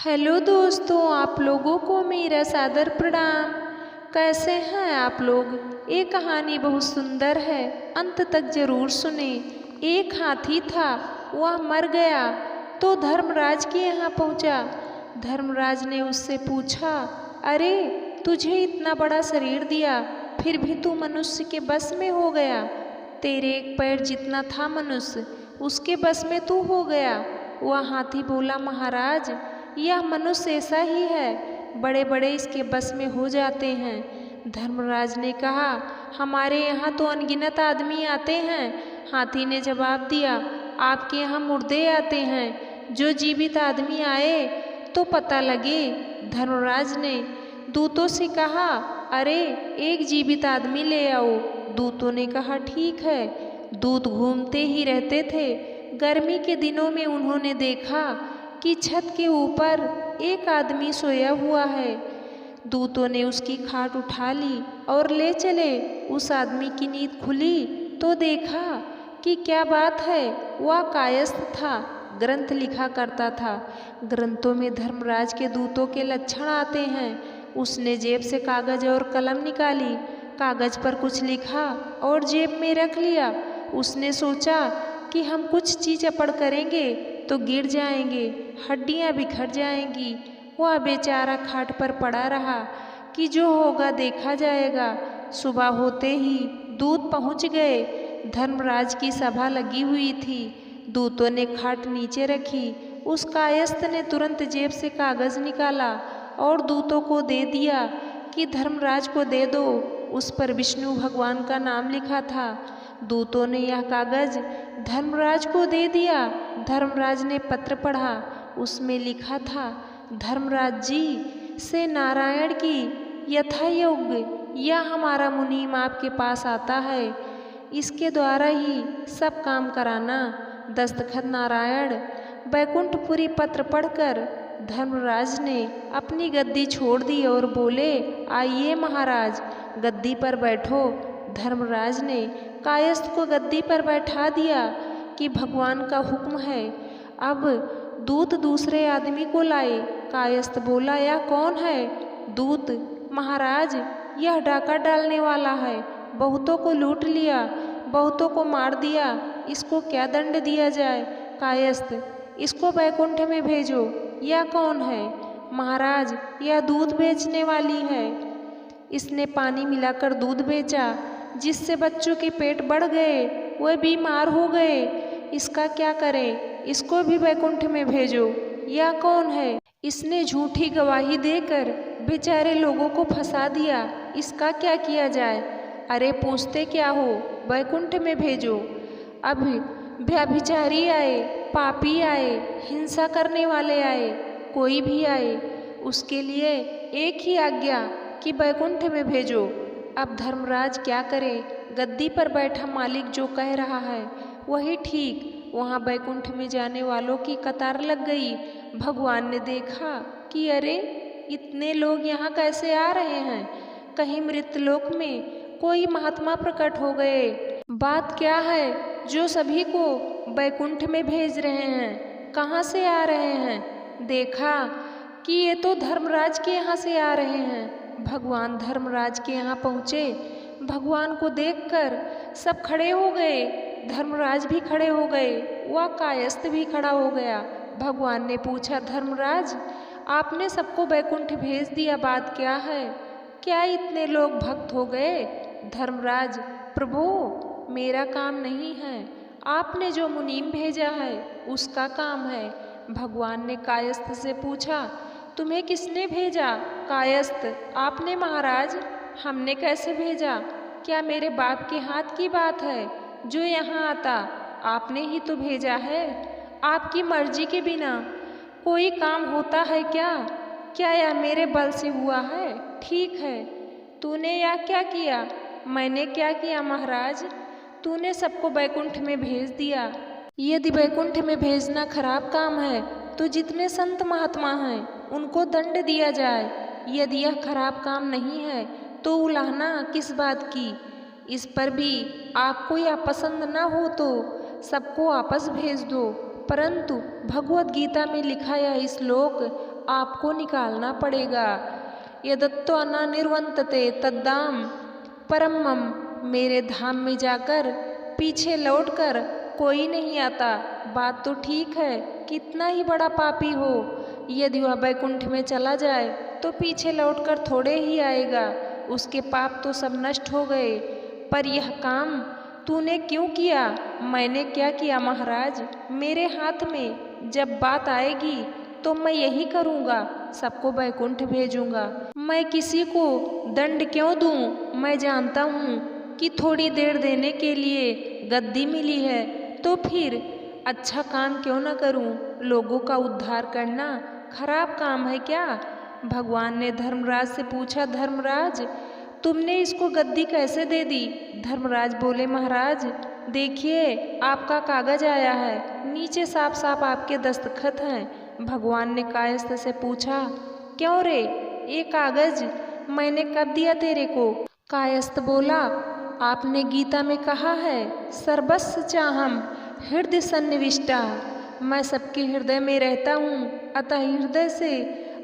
Hello दोस्तों, आप लोगों को मेरा सादर प्रणाम। कैसे हैं आप लोग? ये कहानी बहुत सुंदर है, अंत तक जरूर सुने। एक हाथी था, वह मर गया तो धर्मराज के यहाँ पहुँचा। धर्मराज ने उससे पूछा, अरे तुझे इतना बड़ा शरीर दिया, फिर भी तू मनुष्य के बस में हो गया। तेरे एक पैर जितना था मनुष्य, उसके बस में तू हो गया। वह हाथी बोला, महाराज यह मनुष्य ऐसा ही है, बड़े बड़े इसके बस में हो जाते हैं। धर्मराज ने कहा, हमारे यहाँ तो अनगिनत आदमी आते हैं। हाथी ने जवाब दिया, आपके यहाँ मुर्दे आते हैं, जो जीवित आदमी आए तो पता लगे। धर्मराज ने दूतों से कहा, अरे एक जीवित आदमी ले आओ। दूतों ने कहा, ठीक है। दूत घूमते ही रहते थे। गर्मी के दिनों में उन्होंने देखा कि छत के ऊपर एक आदमी सोया हुआ है। दूतों ने उसकी खाट उठा ली और ले चले। उस आदमी की नींद खुली तो देखा कि क्या बात है, वह कायस्थ था, ग्रंथ लिखा करता था। ग्रंथों में धर्मराज के दूतों के लक्षण आते हैं। उसने जेब से कागज और कलम निकाली, कागज पर कुछ लिखा और जेब में रख लिया। उसने सोचा कि हम कुछ चीज़ करेंगे तो गिर जाएंगे, हड्डियां बिखर जाएंगी। वह बेचारा खाट पर पड़ा रहा कि जो होगा देखा जाएगा। सुबह होते ही दूत पहुंच गए। धर्मराज की सभा लगी हुई थी। दूतों ने खाट नीचे रखी। उस कायस्थ ने तुरंत जेब से कागज निकाला और दूतों को दे दिया कि धर्मराज को दे दो। उस पर विष्णु भगवान का नाम लिखा था। दूतों ने यह कागज धर्मराज को दे दिया। धर्मराज ने पत्र पढ़ा। उसमें लिखा था, धर्मराज जी से नारायण की यथायोग्य यह हमारा मुनीम आपके पास आता है, इसके द्वारा ही सब काम कराना। दस्तखत नारायण। बैकुंठपुरी पत्र पढ़कर धर्मराज ने अपनी गद्दी छोड़ दी और बोले, आइए महाराज, गद्दी पर बैठो। धर्मराज ने कायस्थ को गद्दी पर बैठा दिया कि भगवान का हुक्म है। अब दूत दूसरे आदमी को लाए। कायस्थ बोला, यह कौन है? दूत, महाराज यह डाका डालने वाला है, बहुतों को लूट लिया, बहुतों को मार दिया, इसको क्या दंड दिया जाए? कायस्थ, इसको बैकुंठ में भेजो। यह कौन है? महाराज यह दूध बेचने वाली है, इसने पानी मिलाकर दूध बेचा, जिससे बच्चों के पेट बढ़ गए, वे बीमार हो गए। इसका क्या करें? इसको भी बैकुंठ में भेजो। यह कौन है? इसने झूठी गवाही देकर बेचारे लोगों को फंसा दिया, इसका क्या किया जाए? अरे पूछते क्या हो, बैकुंठ में भेजो। अब व्यभिचारी आए, पापी आए, हिंसा करने वाले आए, कोई भी आए, उसके लिए एक ही आज्ञा कि बैकुंठ में भेजो। अब धर्मराज क्या करे? गद्दी पर बैठा मालिक जो कह रहा है वही ठीक। वहाँ बैकुंठ में जाने वालों की कतार लग गई। भगवान ने देखा कि अरे इतने लोग यहाँ कैसे आ रहे हैं? कहीं मृतलोक में कोई महात्मा प्रकट हो गए। बात क्या है जो सभी को बैकुंठ में भेज रहे हैं? कहाँ से आ रहे हैं? देखा कि ये तो धर्मराज के यहाँ से आ रहे हैं। भगवान धर्मराज के यहाँ पहुँचे। भगवान को देखकर सब खड़े हो गए। धर्मराज भी खड़े हो गए, वह कायस्थ भी खड़ा हो गया। भगवान ने पूछा, धर्मराज आपने सबको बैकुंठ भेज दिया, बात क्या है? क्या इतने लोग भक्त हो गए? धर्मराज, प्रभु मेरा काम नहीं है, आपने जो मुनीम भेजा है उसका काम है। भगवान ने कायस्थ से पूछा, तुम्हें किसने भेजा? कायस्थ, आपने महाराज। हमने कैसे भेजा? क्या मेरे बाप के हाथ की बात है जो यहाँ आता? आपने ही तो भेजा है। आपकी मर्जी के बिना कोई काम होता है क्या? क्या यह मेरे बल से हुआ है? ठीक है, तूने यह क्या किया? मैंने क्या किया महाराज? तूने सबको बैकुंठ में भेज दिया। यदि बैकुंठ में भेजना खराब काम है तो जितने संत महात्मा हैं उनको दंड दिया जाए। यदि यह खराब काम नहीं है तो उलाहना किस बात की? इस पर भी आपको यह पसंद न हो तो सबको वापस भेज दो। परंतु भगवत गीता में लिखा यह श्लोक आपको निकालना पड़ेगा। यदत्तो न निर्वंतते तद्धाम परमम, मेरे धाम में जाकर पीछे लौटकर कोई नहीं आता। बात तो ठीक है, कितना ही बड़ा पापी हो, यदि वह वैकुंठ में चला जाए तो पीछे लौटकर थोड़े ही आएगा, उसके पाप तो सब नष्ट हो गए। पर यह काम तूने क्यों किया? मैंने क्या किया महाराज? मेरे हाथ में जब बात आएगी तो मैं यही करूँगा, सबको वैकुंठ भेजूँगा। मैं किसी को दंड क्यों दूँ? मैं जानता हूँ कि थोड़ी देर देने के लिए गद्दी मिली है, तो फिर अच्छा काम क्यों न करूँ? लोगों का उद्धार करना खराब काम है क्या? भगवान ने धर्मराज से पूछा, धर्मराज तुमने इसको गद्दी कैसे दे दी? धर्मराज बोले, महाराज देखिए आपका कागज आया है, नीचे साफ साफ आपके दस्तखत हैं। भगवान ने कायस्थ से पूछा, क्यों रे, ये कागज मैंने कब दिया तेरे को? कायस्थ बोला, आपने गीता में कहा है सर्वस्य चाहम हृदय सन्निविष्टा, मैं सबके हृदय में रहता हूँ, अतः हृदय से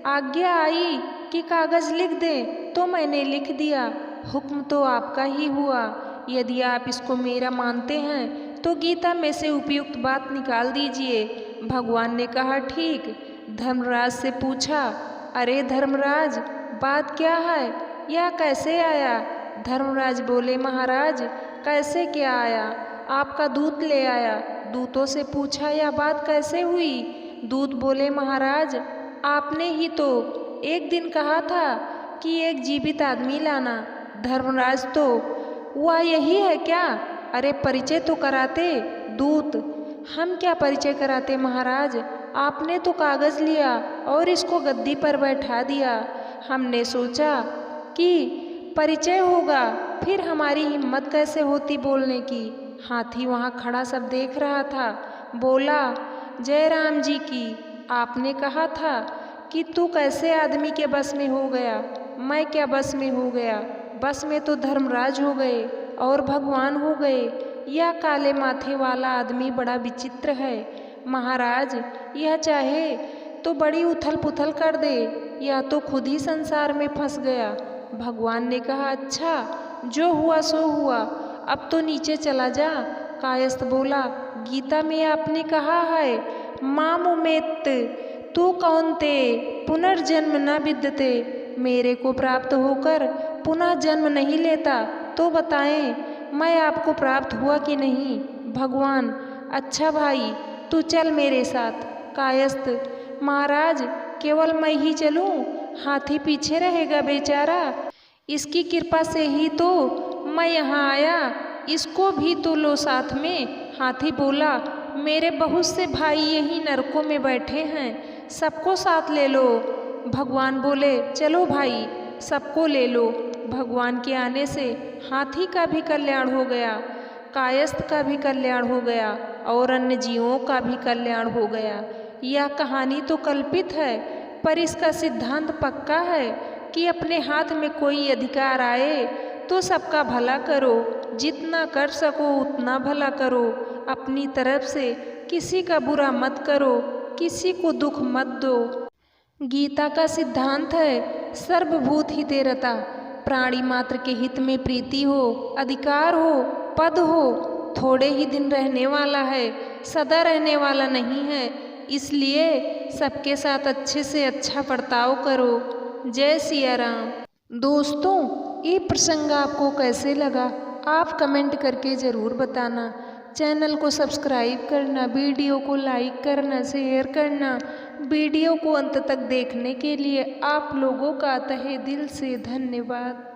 आज्ञा आई कि कागज लिख दे तो मैंने लिख दिया। हुक्म तो आपका ही हुआ, यदि आप इसको मेरा मानते हैं तो गीता में से उपयुक्त बात निकाल दीजिए। भगवान ने कहा, ठीक। धर्मराज से पूछा, अरे धर्मराज बात क्या है, यह कैसे आया? धर्मराज बोले, महाराज कैसे क्या आया, आपका दूत ले आया। दूतों से पूछा, यह बात कैसे हुई? दूत बोले, महाराज आपने ही तो एक दिन कहा था कि एक जीवित आदमी लाना। धर्मराज तो वह यही है क्या? अरे परिचय तो कराते। दूत, हम क्या परिचय कराते महाराज, आपने तो कागज लिया और इसको गद्दी पर बैठा दिया। हमने सोचा कि परिचय होगा, फिर हमारी हिम्मत कैसे होती बोलने की। हाथी वहाँ खड़ा सब देख रहा था, बोला, जय राम जी की। आपने कहा था कि तू कैसे आदमी के बस में हो गया? मैं क्या बस में हो गया? बस में तो धर्मराज हो गए और भगवान हो गए। यह काले माथे वाला आदमी बड़ा विचित्र है महाराज, यह चाहे तो बड़ी उथल पुथल कर दे, यह तो खुद ही संसार में फंस गया। भगवान ने कहा, अच्छा जो हुआ सो हुआ, अब तो नीचे चला जा। कायस्थ बोला, गीता में आपने कहा है मामुमेत तू कौन्ते पुनर्जन्म न विद्यते, मेरे को प्राप्त होकर पुनः जन्म नहीं लेता, तो बताएं मैं आपको प्राप्त हुआ कि नहीं? भगवान, अच्छा भाई तू चल मेरे साथ। कायस्थ, महाराज केवल मैं ही चलूं? हाथी पीछे रहेगा बेचारा, इसकी कृपा से ही तो मैं यहाँ आया, इसको भी तो लो साथ में। हाथी बोला, मेरे बहुत से भाई यही नरकों में बैठे हैं, सबको साथ ले लो। भगवान बोले, चलो भाई सबको ले लो। भगवान के आने से हाथी का भी कल्याण हो गया, कायस्थ का भी कल्याण हो गया और अन्य जीवों का भी कल्याण हो गया। यह कहानी तो कल्पित है, पर इसका सिद्धांत पक्का है कि अपने हाथ में कोई अधिकार आए तो सबका भला करो, जितना कर सको उतना भला करो, अपनी तरफ से किसी का बुरा मत करो, किसी को दुख मत दो। गीता का सिद्धांत है सर्वभूत हिते रता, प्राणी मात्र के हित में प्रीति हो, अधिकार हो, पद हो, थोड़े ही दिन रहने वाला है, सदा रहने वाला नहीं है, इसलिए सबके साथ अच्छे से अच्छा बर्ताव करो। जय सिया राम। दोस्तों, ये प्रसंग आपको कैसे लगा आप कमेंट करके ज़रूर बताना। चैनल को सब्सक्राइब करना, वीडियो को लाइक करना, शेयर करना। वीडियो को अंत तक देखने के लिए आप लोगों का तहे दिल से धन्यवाद।